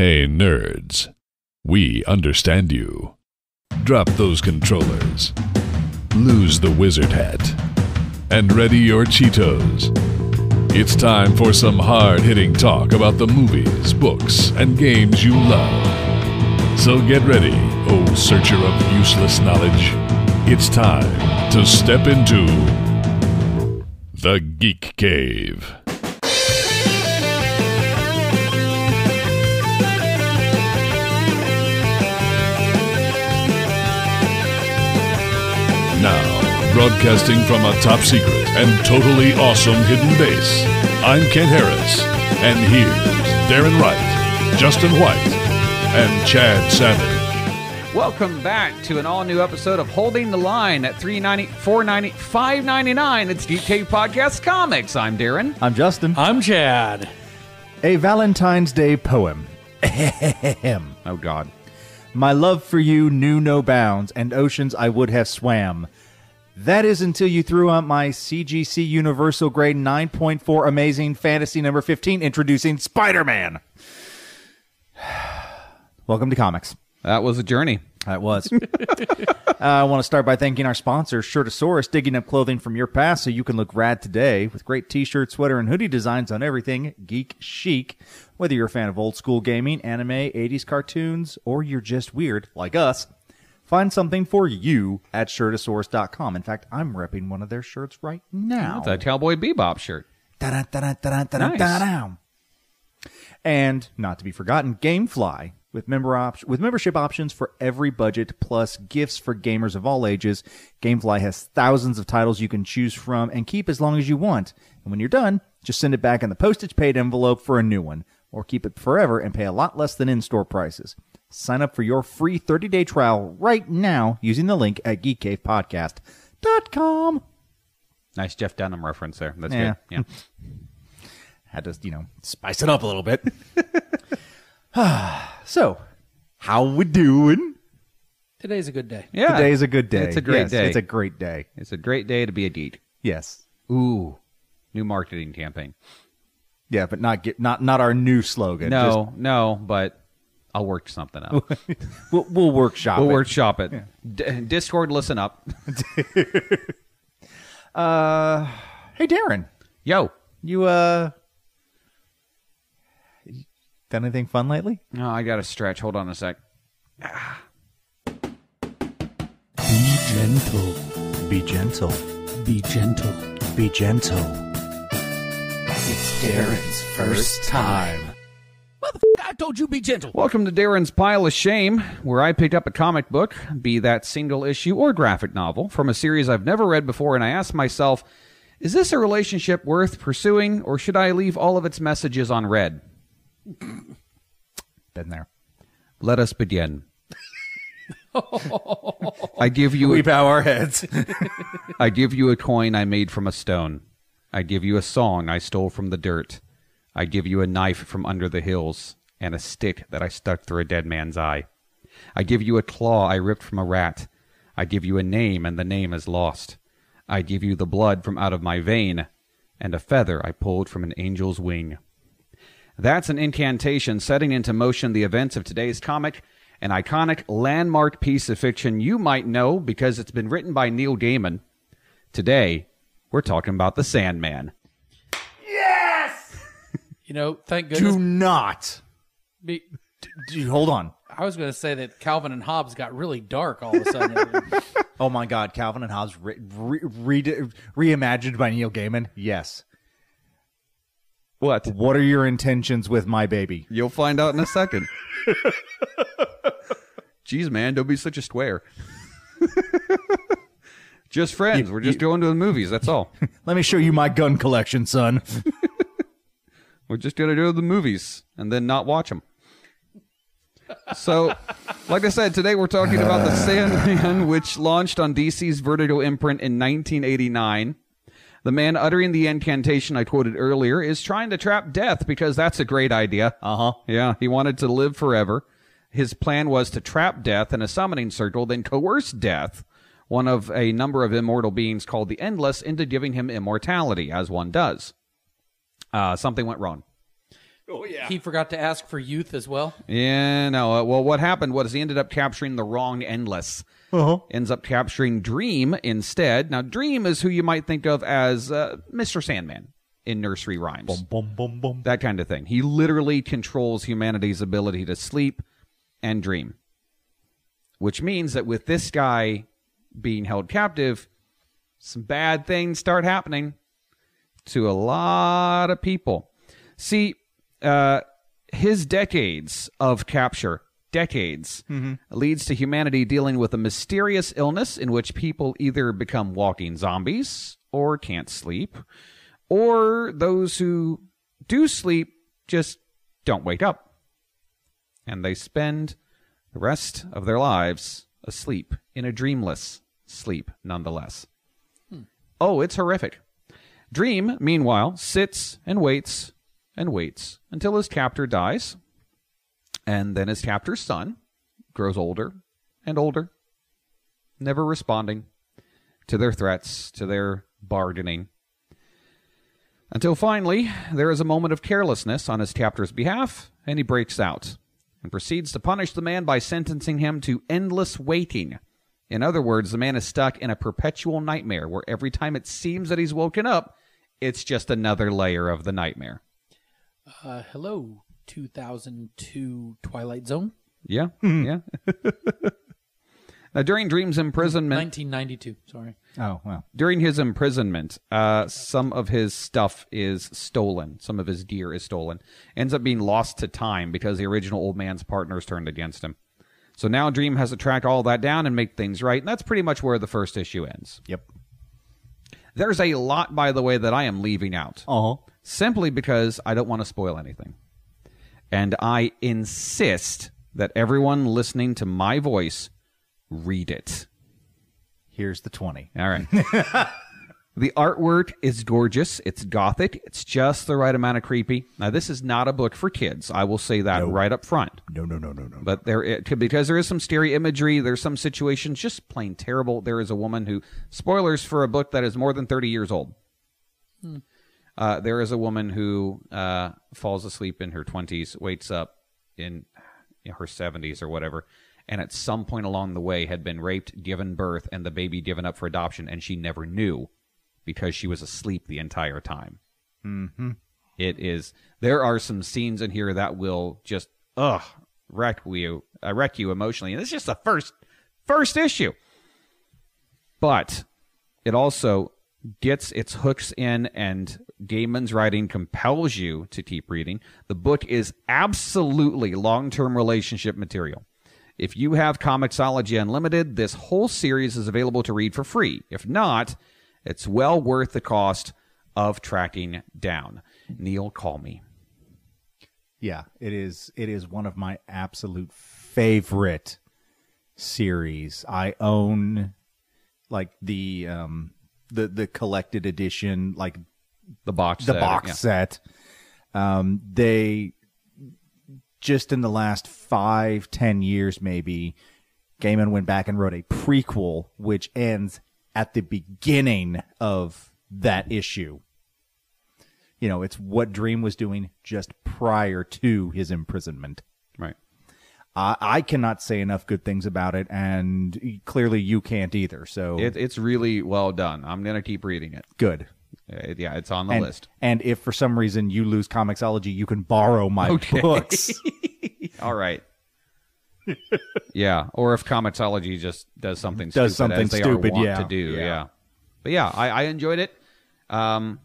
Hey, nerds. We understand you. Drop those controllers. Lose the wizard hat. And ready your Cheetos. It's time for some hard-hitting talk about the movies, books, and games you love. So get ready, oh searcher of useless knowledge. It's time to step into the Geek Cave. Now, broadcasting from a top secret and totally awesome hidden base, I'm Kent Harris, and here's Darren Wright, Justin White, and Chad Savage. Welcome back to an all-new episode of Holding the Line at $3.90, $4.90, $5.99. It's Geek Cave Podcast Comics. I'm Darren. I'm Justin. I'm Chad. A Valentine's Day poem. Oh, God. My love for you knew no bounds, and oceans I would have swam. That is until you threw out my CGC Universal Grade 9.4 Amazing Fantasy number 15, introducing Spider-Man. Welcome to comics. That was a journey. That was. I want to start by thanking our sponsor, Shirtosaurus, digging up clothing from your past so you can look rad today, with great t-shirt, sweater, and hoodie designs on everything geek chic. Whether you're a fan of old school gaming, anime, 80s cartoons, or you're just weird, like us, find something for you at Shirtosaurus.com. In fact, I'm repping one of their shirts right now. It's a Cowboy Bebop shirt. Nice. And, not to be forgotten, Gamefly. With membership options for every budget, plus gifts for gamers of all ages, Gamefly has thousands of titles you can choose from and keep as long as you want. And when you're done, just send it back in the postage-paid envelope for a new one, or keep it forever and pay a lot less than in-store prices. Sign up for your free 30-day trial right now using the link at geekcavepodcast.com. Nice Jeff Dunham reference there. That's Yeah. good. Yeah. Had to, spice it up a little bit. So, how we doing? Today's a good day. Yeah. Today's a good day. It's a great day. It's a great day. It's a great day to be a geek. Yes. Ooh. New marketing campaign. Yeah, but not our new slogan. No, but I'll work something out. We'll workshop We'll it. workshop it. Yeah. Discord, listen up. Hey, Darren. Yo. You, done anything fun lately? No, I got to stretch. Hold on a sec. Be gentle. Be gentle. Be gentle. Be gentle. It's Darren's first time. Motherfucker, I told you be gentle. Welcome to Darren's Pile of Shame, where I picked up a comic book, be that single issue or graphic novel, from a series I've never read before, and I asked myself, is this a relationship worth pursuing, or should I leave all of its messages unread? Been there. Let us begin. I give you We bow our heads. I give you a coin I made from a stone. I give you a song I stole from the dirt. I give you a knife from under the hills, and a stick that I stuck through a dead man's eye. I give you a claw I ripped from a rat. I give you a name, and the name is lost. I give you the blood from out of my vein, and a feather I pulled from an angel's wing. That's an incantation setting into motion the events of today's comic, an iconic landmark piece of fiction you might know because it's been written by Neil Gaiman. Today, we're talking about the Sandman. Thank goodness. Do not. Dude, hold on. I was going to say that Calvin and Hobbes got really dark all of a sudden. Oh my God, Calvin and Hobbes reimagined by Neil Gaiman? Yes. What? What are your intentions with my baby? You'll find out in a second. Jeez, man, don't be such a square. Just friends. We're just going to the movies, that's all. Let me show you my gun collection, son. We're just going to go to the movies and then not watch them. So, like I said, today we're talking about the Sandman, which launched on DC's Vertigo imprint in 1989. The man uttering the incantation I quoted earlier is trying to trap death because that's a great idea. Uh-huh. Yeah, he wanted to live forever. His plan was to trap death in a summoning circle, then coerce death, one of a number of immortal beings called the Endless, into giving him immortality, as one does. Something went wrong. Oh, yeah. He forgot to ask for youth as well. Yeah, no. Well, what happened was he ended up capturing the wrong Endless. Ends up capturing Dream instead. Now, Dream is who you might think of as Mr. Sandman in nursery rhymes. That kind of thing. He literally controls humanity's ability to sleep and dream. Which means that with this guy being held captive, some bad things start happening to a lot of people. See, his decades of capture, leads to humanity dealing with a mysterious illness in which people either become walking zombies or can't sleep, or those who do sleep just don't wake up. And they spend the rest of their lives asleep in a dreamless sleep nonetheless. Oh, it's horrific. Dream, meanwhile, sits and waits until his captor dies, and then his captor's son grows older and older, never responding to their threats, to their bargaining, until finally there is a moment of carelessness on his captor's behalf, and he breaks out and proceeds to punish the man by sentencing him to endless waiting. In other words, the man is stuck in a perpetual nightmare where every time it seems that he's woken up, it's just another layer of the nightmare. Hello, 2002 Twilight Zone. Yeah, yeah. Now, during Dream's imprisonment... 1992, sorry. Oh, wow. During his imprisonment, some of his stuff is stolen. Some of his gear is stolen. Ends up being lost to time because the original old man's partners turned against him. So now Dream has to track all that down and make things right, and that's pretty much where the first issue ends. Yep. There's a lot, by the way, that I am leaving out. Simply because I don't want to spoil anything. And I insist that everyone listening to my voice read it. Here's the 20. All right. The artwork is gorgeous. It's gothic. It's just the right amount of creepy. Now, this is not a book for kids. I will say that right up front. No. But because there is some scary imagery, there's some situations just plain terrible. There is a woman who, spoilers for a book that is more than 30 years old. There is a woman who falls asleep in her 20s, wakes up in her 70s or whatever, and at some point along the way had been raped, given birth, and the baby given up for adoption, and she never knew because she was asleep the entire time. It is. There are some scenes in here that will just wreck you emotionally, and it's just the first issue. But it also gets its hooks in, and Gaiman's writing compels you to keep reading. The book is absolutely long-term relationship material. If you have Comixology Unlimited, this whole series is available to read for free. If not, it's well worth the cost of tracking down. Neil, call me. Yeah, it is one of my absolute favorite series. I own like the collected edition, like the box set. They just in the last 5-10 years, maybe, Gaiman went back and wrote a prequel, which ends at the beginning of that issue. You know, it's what Dream was doing just prior to his imprisonment. Right. I cannot say enough good things about it, and clearly you can't either. So it's really well done. I'm going to keep reading it. Good. Yeah, it's on the list. And if for some reason you lose Comixology, you can borrow my books. All right. Yeah, or if Comixology just does something stupid to do. Yeah. But yeah, I enjoyed it. I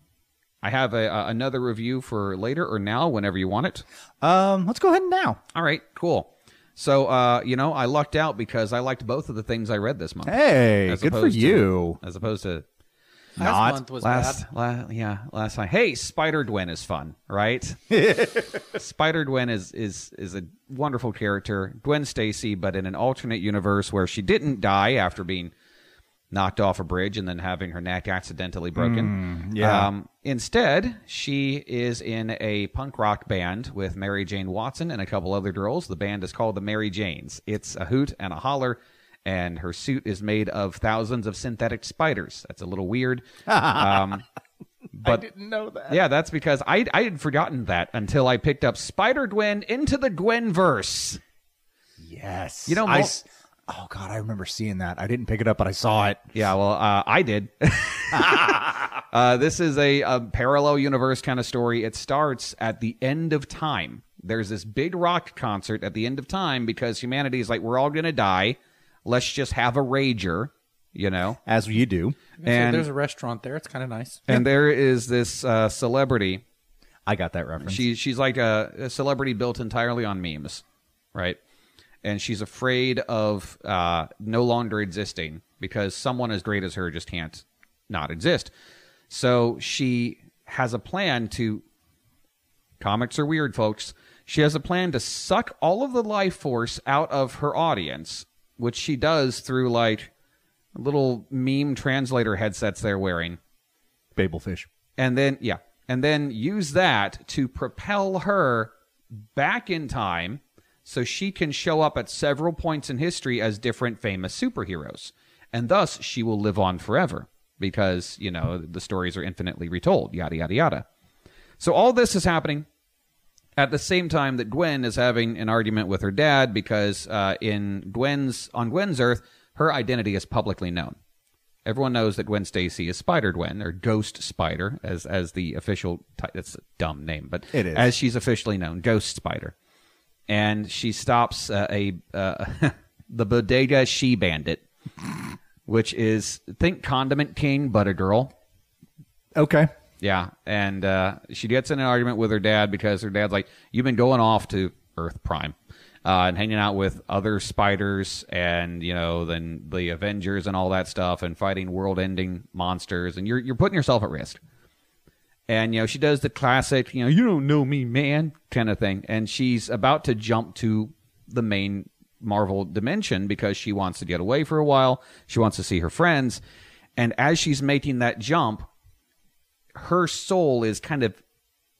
have another review for later or now, whenever you want it. Let's go ahead and now. All right, cool. So, I lucked out because I liked both of the things I read this month. Hey, good for you. As opposed to last month was bad. Last time. Hey, Spider-Gwen is fun, right? Spider-Gwen is a wonderful character. Gwen Stacy, but in an alternate universe where she didn't die after being knocked off a bridge and then having her neck accidentally broken. Instead, she is in a punk rock band with Mary Jane Watson and a couple other girls. The band is called the Mary Janes. It's a hoot and a holler, and her suit is made of thousands of synthetic spiders. That's a little weird. But, I didn't know that. Yeah, that's because I had forgotten that until I picked up Spider-Gwen into the Gwenverse. Yes. You know, oh, God, I remember seeing that. I didn't pick it up, but I saw it. Yeah, well, I did. This is a parallel universe kind of story. It starts at the end of time. There's this big rock concert at the end of time because humanity is like, we're all going to die. Let's just have a rager, you know. As you do. And there's a restaurant there. It's kind of nice. And there is this celebrity. I got that reference. She's like a celebrity built entirely on memes, right? And she's afraid of no longer existing because someone as great as her just can't not exist. So she has a plan to... Comics are weird, folks. She has a plan to suck all of the life force out of her audience, which she does through, like, little meme translator headsets they're wearing. Babelfish. And then use that to propel her back in time so she can show up at several points in history as different famous superheroes. And thus, she will live on forever because, you know, the stories are infinitely retold, yada, yada, yada. So all this is happening at the same time that Gwen is having an argument with her dad because on Gwen's Earth, her identity is publicly known. Everyone knows that Gwen Stacy is Spider-Gwen, or Ghost Spider, as the official... That's a dumb name, but it is. As she's officially known, Ghost Spider. And she stops the Bodega She-Bandit, which is, think Condiment King, but a girl. Okay. Yeah, and she gets in an argument with her dad because her dad's like, you've been going off to Earth Prime and hanging out with other spiders and, you know, then the Avengers and all that stuff and fighting world-ending monsters, and you're putting yourself at risk. And, you know, she does the classic, you know, you don't know me, man, kind of thing. And she's about to jump to the main Marvel dimension because she wants to get away for a while. She wants to see her friends. And as she's making that jump, her soul is kind of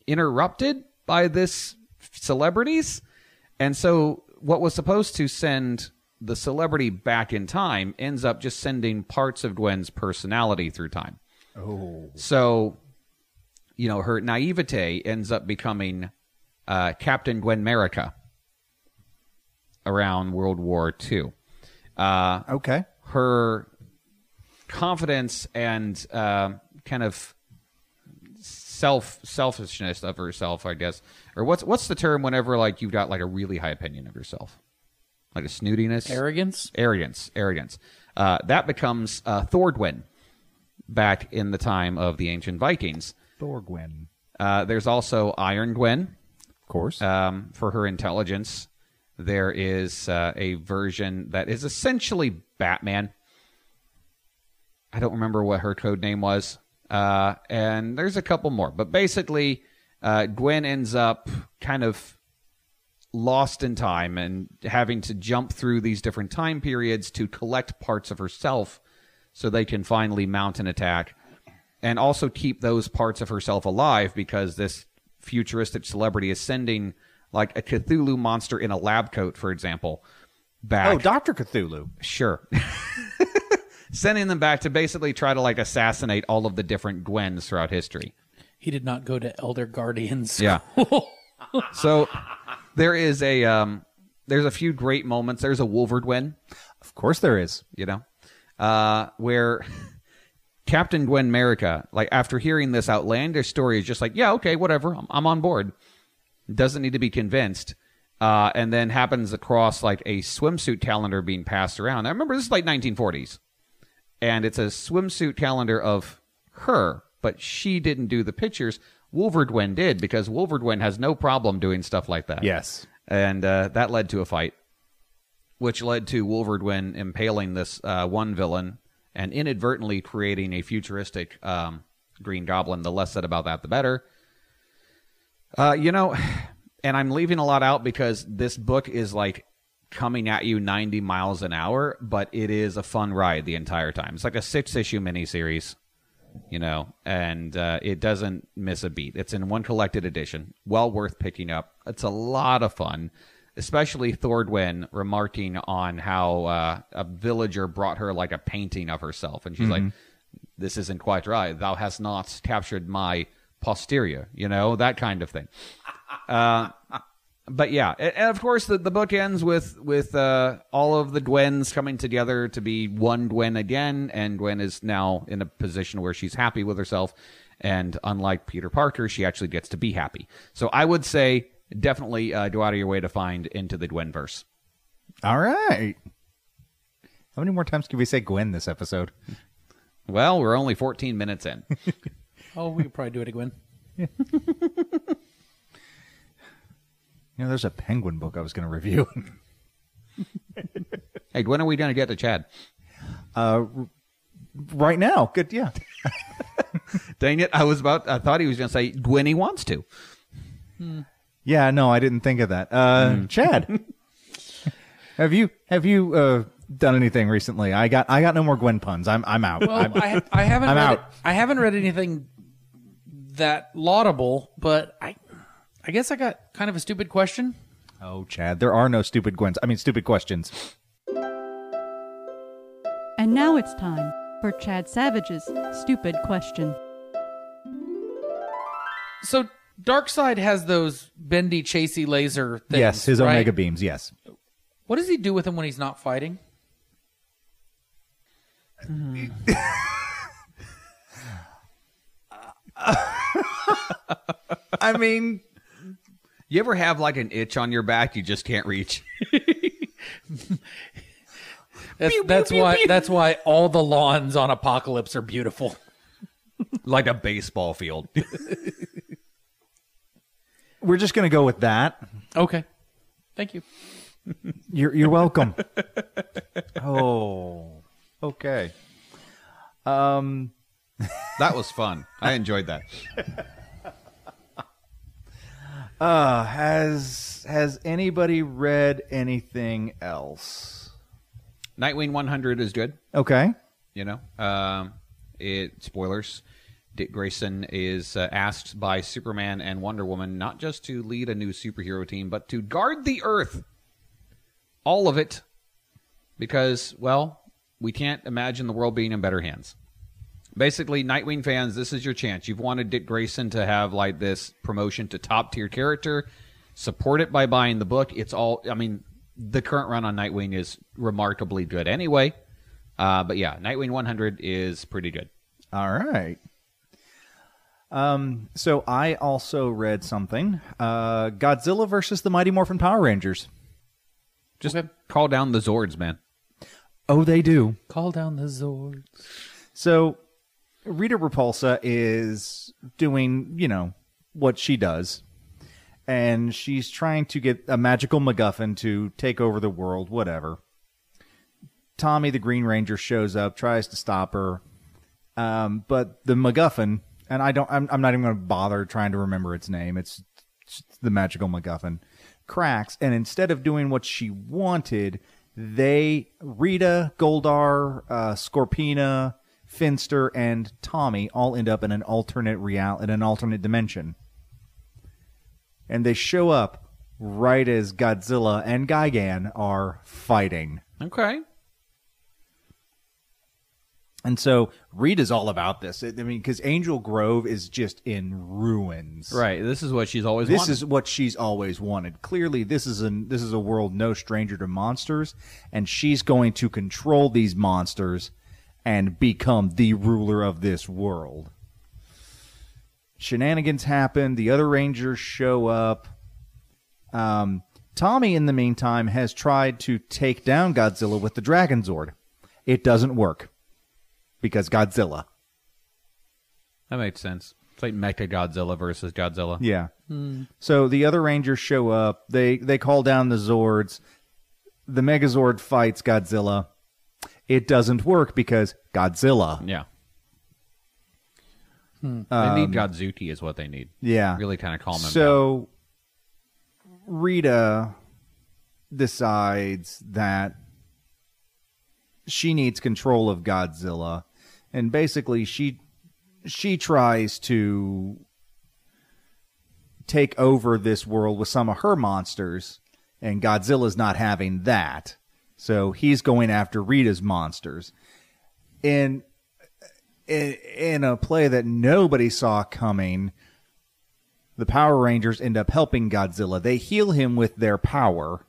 interrupted by this celebrities. And so what was supposed to send the celebrity back in time ends up just sending parts of Gwen's personality through time. Oh. So, you know, her naivete ends up becoming Captain Gwenmerica around World War II. Okay. Her confidence and kind of selfishness of herself, I guess, or what's the term whenever like you've got like a really high opinion of yourself, like a snootiness, arrogance. That becomes Thorgwen back in the time of the ancient Vikings. Thorgwen. There's also Iron Gwen, of course, for her intelligence. There is a version that is essentially Batman. I don't remember what her code name was. And there's a couple more. But basically, Gwen ends up kind of lost in time and having to jump through these different time periods to collect parts of herself so they can finally mount an attack. And also keep those parts of herself alive because this futuristic celebrity is sending like a Cthulhu monster in a lab coat, for example, back. Oh, Dr. Cthulhu. Sure. Sending them back to basically try to like assassinate all of the different Gwens throughout history. He did not go to Elder Guardians. Yeah. So there's a few great moments. There's a Wolvergwen. Of course there is. You know, where Captain Gwenmerica, like after hearing this outlandish story, is just like, yeah, okay, whatever, I'm on board. Doesn't need to be convinced. And then happens across like a swimsuit calendar being passed around. I remember this is like 1940s. And it's a swimsuit calendar of her, but she didn't do the pictures. Wolvergwen did, because Wolvergwen has no problem doing stuff like that. Yes. And that led to a fight, which led to Wolvergwen impaling this one villain and inadvertently creating a futuristic Green Goblin. The less said about that, the better. You know, and I'm leaving a lot out because this book is like coming at you 90 miles an hour, but it is a fun ride the entire time. It's like a 6-issue miniseries, you know, and it doesn't miss a beat. It's in one collected edition. Well worth picking up. It's a lot of fun, especially Thorgwen remarking on how a villager brought her like a painting of herself. And she's like, this isn't quite right. Thou hast not captured my posterior, that kind of thing. But yeah, and of course the book ends with all of the Gwens coming together to be one Gwen again, and Gwen is now in a position where she's happy with herself, and unlike Peter Parker, she actually gets to be happy. So I would say definitely go out of your way to find Into the Gwenverse. All right. How many more times can we say Gwen this episode? Well, we're only 14 minutes in. Oh, we could probably do it again. There's a Penguin book I was going to review. Hey, when are we going to get to Chad? Right now. Good, yeah. Dang it! I thought he was going to say Gwenny wants to. Yeah, no, I didn't think of that. Chad, have you done anything recently? I got no more Gwen puns. I'm out. Well, I haven't. I haven't read anything that laudable, but I guess I got kind of a stupid question. Oh, Chad, there are no stupid stupid questions. And now it's time for Chad Savage's stupid question. So Darkseid has those bendy, chasey laser things. Yes, his right? Omega beams. Yes. What does he do with them when he's not fighting? I mean, you ever have like an itch on your back you just can't reach? That's why all the lawns on Apocalypse are beautiful. Like a baseball field. we're just going to go with that. Okay. Thank you. You're welcome. Oh, okay. That was fun. I enjoyed that. Has anybody read anything else? Nightwing 100 is good. Okay. Spoilers. Dick Grayson is asked by Superman and Wonder Woman not just to lead a new superhero team, but to guard the Earth. All of it. Because, well, we can't imagine the world being in better hands. Basically, Nightwing fans, this is your chance. You've wanted Dick Grayson to have like this promotion to top-tier character. Support it by buying the book. The current run on Nightwing is remarkably good anyway. But yeah, Nightwing 100 is pretty good. All right. So I also read something. Godzilla versus the Mighty Morphin Power Rangers. Just call down the Zords, man. Oh, they do. Call down the Zords. So Rita Repulsa is doing, what she does. And she's trying to get a magical MacGuffin to take over the world, whatever. Tommy, the Green Ranger, shows up, tries to stop her. But the MacGuffin, and I'm not even going to bother trying to remember its name. It's the magical MacGuffin. Cracks, and instead of doing what she wanted, Rita, Goldar, Scorpina, Finster, and Tommy all end up in an alternate dimension. And they show up right as Godzilla and Gaiman are fighting. Okay. And so Rita's all about this. Because Angel Grove is just in ruins. Right. This is what she's always wanted. This is what she's always wanted. Clearly, this is a world no stranger to monsters, and she's going to control these monsters and become the ruler of this world. Shenanigans happen. The other Rangers show up. Tommy, in the meantime, has tried to take down Godzilla with the Dragon Zord. It doesn't work. Because Godzilla. That makes sense. It's like Mecha Godzilla versus Godzilla. Yeah. So the other Rangers show up. They call down the Zords. The Megazord fights Godzilla. It doesn't work because Godzilla. Yeah. They need Godzuki is what they need. Yeah. Really kind of calm him down. So Rita decides that she needs control of Godzilla, and basically she tries to take over this world with some of her monsters, and Godzilla's not having that. So he's going after Rita's monsters. And in a play that nobody saw coming, the Power Rangers end up helping Godzilla. They heal him with their power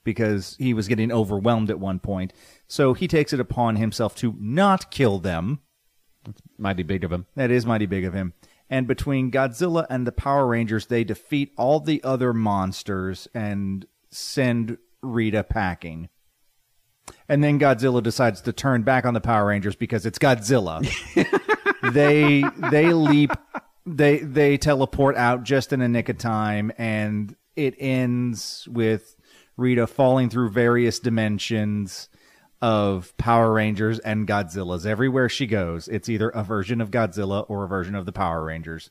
because he was getting overwhelmed at one point. So he takes it upon himself to not kill them. That's mighty big of him. That is mighty big of him. And between Godzilla and the Power Rangers, they defeat all the other monsters and send Rita packing. And then Godzilla decides to turn back on the Power Rangers because it's Godzilla. They leap, they teleport out just in a nick of time, and it ends with Rita falling through various dimensions of Power Rangers and Godzillas. Everywhere she goes, it's either a version of Godzilla or a version of the Power Rangers.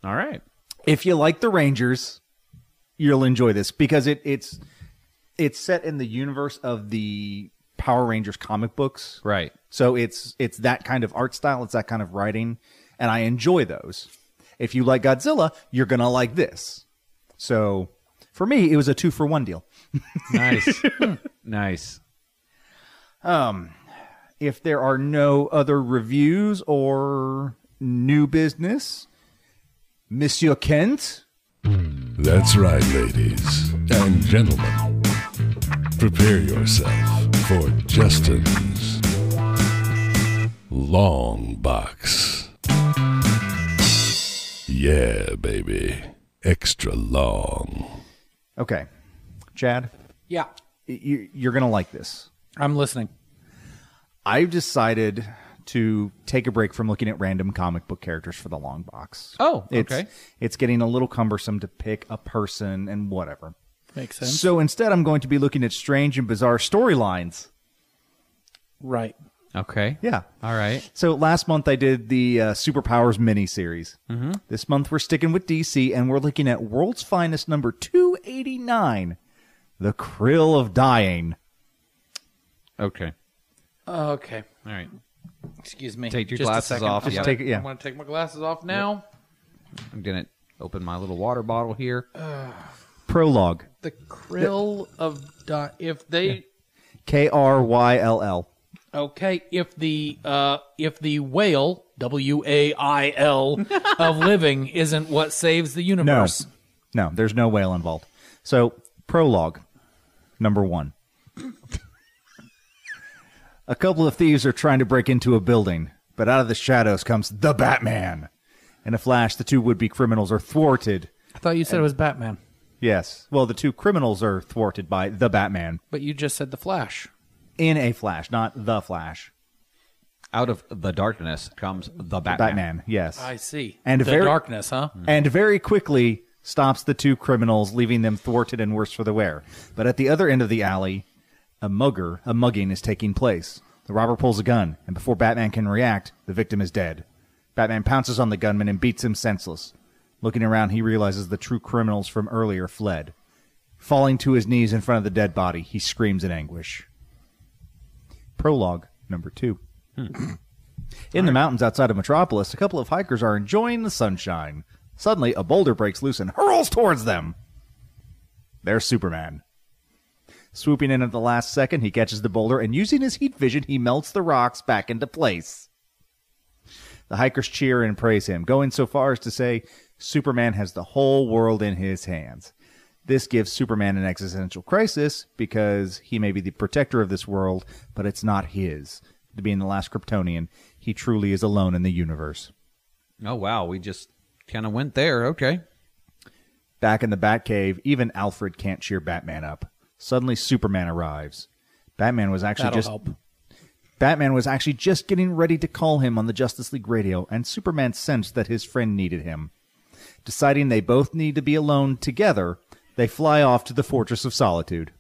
All right. If you like the Rangers, you'll enjoy this because it's set in the universe of the Power Rangers comic books. Right. So it's that kind of art style, it's that kind of writing, and I enjoy those. If you like Godzilla, you're going to like this. So for me, it was a 2-for-1 deal. Nice. Nice. If there are no other reviews or new business, Monsieur Kent. That's right, ladies and gentlemen. Prepare yourself for Justin's long box. Yeah, baby. Extra long. Okay. Chad, Yeah, you're going to like this. I'm listening. I've decided to take a break from looking at random comic book characters for the long box. Oh, okay. It's getting a little cumbersome to pick a person and whatever. Makes sense. So instead, I'm going to be looking at strange and bizarre storylines. Right. Okay. Yeah. All right. So last month, I did the Superpowers miniseries. Mm-hmm. This month, we're sticking with DC, and we're looking at World's Finest number 289, The Krill of Dying. Okay. Okay. All right. Excuse me. Take your Just a glasses second. off. I'm Yeah. gonna- yeah. I'm going to take my glasses off now. I'm going to open my little water bottle here. Prologue. The Krill of if they Kryll. okay, if the whale WAIL of living isn't what saves the universe. No, there's no whale involved. So, prologue, number 1. A couple of thieves are trying to break into a building, but out of the shadows comes the Batman. In a flash, the two would-be criminals are thwarted. I thought you said it was Batman, Yes. Well, the two criminals are thwarted by the Batman. but you just said the Flash. In a flash, not the Flash. Out of the darkness comes the Batman. Batman, yes. I see. And the very- darkness, huh? And very quickly stops the two criminals, leaving them thwarted and worse for the wear. But at the other end of the alley, a mugging is taking place. The robber pulls a gun, and before Batman can react, the victim is dead. Batman pounces on the gunman and beats him senseless. Looking around, he realizes the true criminals from earlier fled. Falling to his knees in front of the dead body, he screams in anguish. Prologue number 2. In the mountains outside of Metropolis, a couple of hikers are enjoying the sunshine. Suddenly, a boulder breaks loose and hurls towards them. There's Superman. Swooping in at the last second, he catches the boulder, and using his heat vision, he melts the rocks back into place. The hikers cheer and praise him, going so far as to say Superman has the whole world in his hands. This gives Superman an existential crisis because he may be the protector of this world, but it's not his. Being the last Kryptonian, he truly is alone in the universe. Oh, wow. We just kind of went there. Okay. Back in the Batcave, even Alfred can't cheer Batman up. Suddenly, Superman arrives. Batman was actually just getting ready to call him on the Justice League radio, and Superman sensed that his friend needed him. Deciding they both need to be alone together, they fly off to the Fortress of Solitude.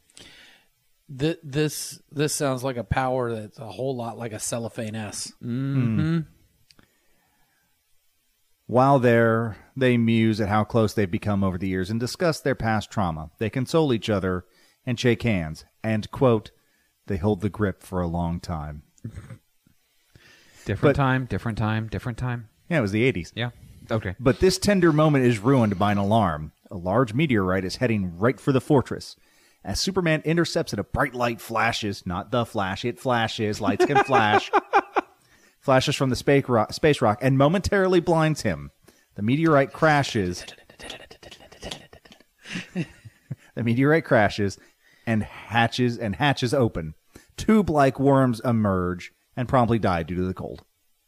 This sounds like a power that's a whole lot like a cellophane S. Mm-hmm. While there, they muse at how close they've become over the years and discuss their past trauma. They console each other and shake hands, and, quote, they hold the grip for a long time. Different time. Yeah, it was the 80s. Yeah. Okay. But this tender moment is ruined by an alarm. A large meteorite is heading right for the fortress. As Superman intercepts it, a bright light flashes. Not the Flash, it flashes. Lights can flash. flashes from the space rock and momentarily blinds him. The meteorite crashes. The meteorite crashes and hatches open. Tube-like worms emerge and promptly die due to the cold.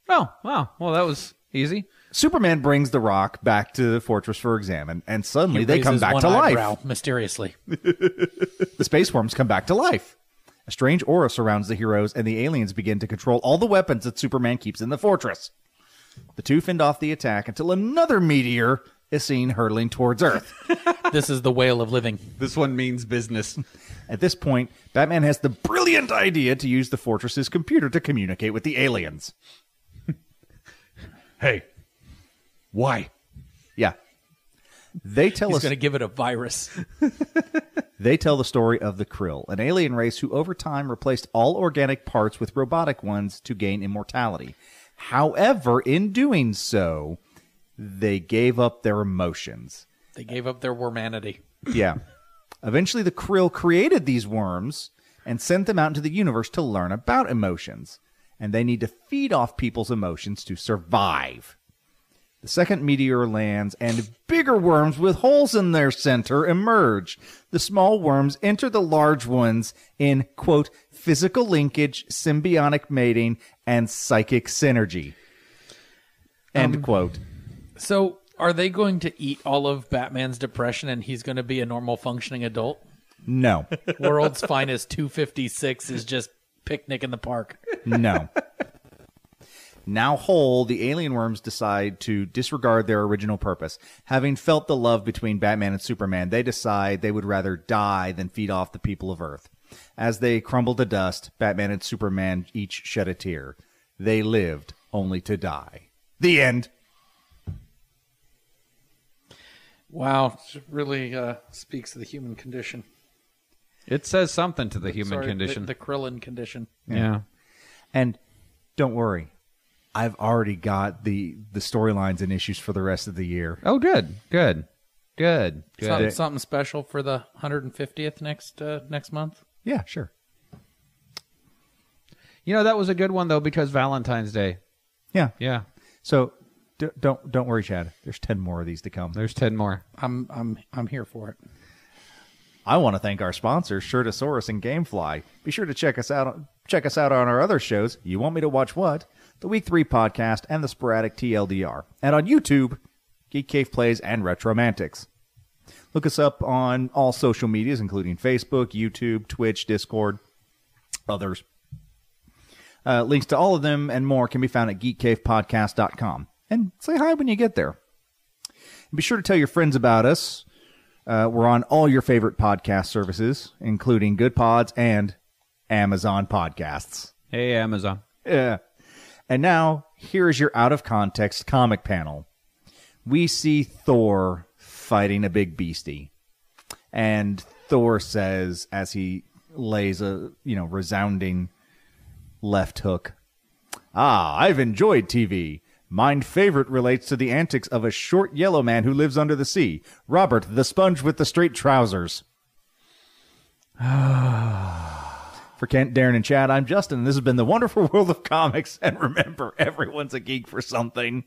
Oh, wow. Well, that was easy. Superman brings the rock back to the fortress for examine, and suddenly they come back to life. Mysteriously. The space worms come back to life. A strange aura surrounds the heroes, and the aliens begin to control all the weapons that Superman keeps in the fortress. The two fend off the attack until another meteor is seen hurtling towards Earth. This is the whale of living. This one means business. At this point, Batman has the brilliant idea to use the fortress's computer to communicate with the aliens. Hey, why? Yeah. They tell He's us going to give it a virus. They tell the story of the Krill, an alien race who over time replaced all organic parts with robotic ones to gain immortality. However, in doing so, they gave up their emotions. They gave up their wormanity. Yeah. Eventually, the Krill created these worms and sent them out into the universe to learn about emotions. And they need to feed off people's emotions to survive. The second meteor lands, and bigger worms with holes in their center emerge. The small worms enter the large ones in, quote, physical linkage, symbiotic mating, and psychic synergy. End quote. So, are they going to eat all of Batman's depression and he's going to be a normal functioning adult? No. World's finest 256 is just picnic in the park. No. Now whole, the alien worms decide to disregard their original purpose. Having felt the love between Batman and Superman, they decide they would rather die than feed off the people of Earth. As they crumble to dust, Batman and Superman each shed a tear. They lived only to die. The end. Wow, it really speaks to the human condition. It says something to the human condition. The Krillin condition. Yeah. And don't worry. I've already got the storylines and issues for the rest of the year. Oh, good. Something special for the 150th next month? Yeah, sure. You know, that was a good one, though, because Valentine's Day. Yeah. Yeah. So don't worry, Chad. There's 10 more of these to come. There's 10 more. I'm here for it. I want to thank our sponsors, Shirtosaurus and Gamefly. Be sure to check us out on our other shows, You Want Me to Watch What?, the Week 3 podcast, and the Sporadic TLDR. And on YouTube, Geek Cave Plays and Retromantics. Look us up on all social medias, including Facebook, YouTube, Twitch, Discord, others. Links to all of them and more can be found at geekcavepodcast.com. And say hi when you get there. And be sure to tell your friends about us. We're on all your favorite podcast services, including Good Pods and Amazon Podcasts. Hey, Amazon. Yeah. And now, here is your out-of-context comic panel. We see Thor fighting a big beastie. And Thor says, as he lays a, resounding left hook, I've enjoyed TV. My favorite relates to the antics of a short yellow man who lives under the sea. Robert, the sponge with the straight trousers. For Kent, Darren, and Chad, I'm Justin, and this has been the wonderful world of comics. And remember, everyone's a geek for something.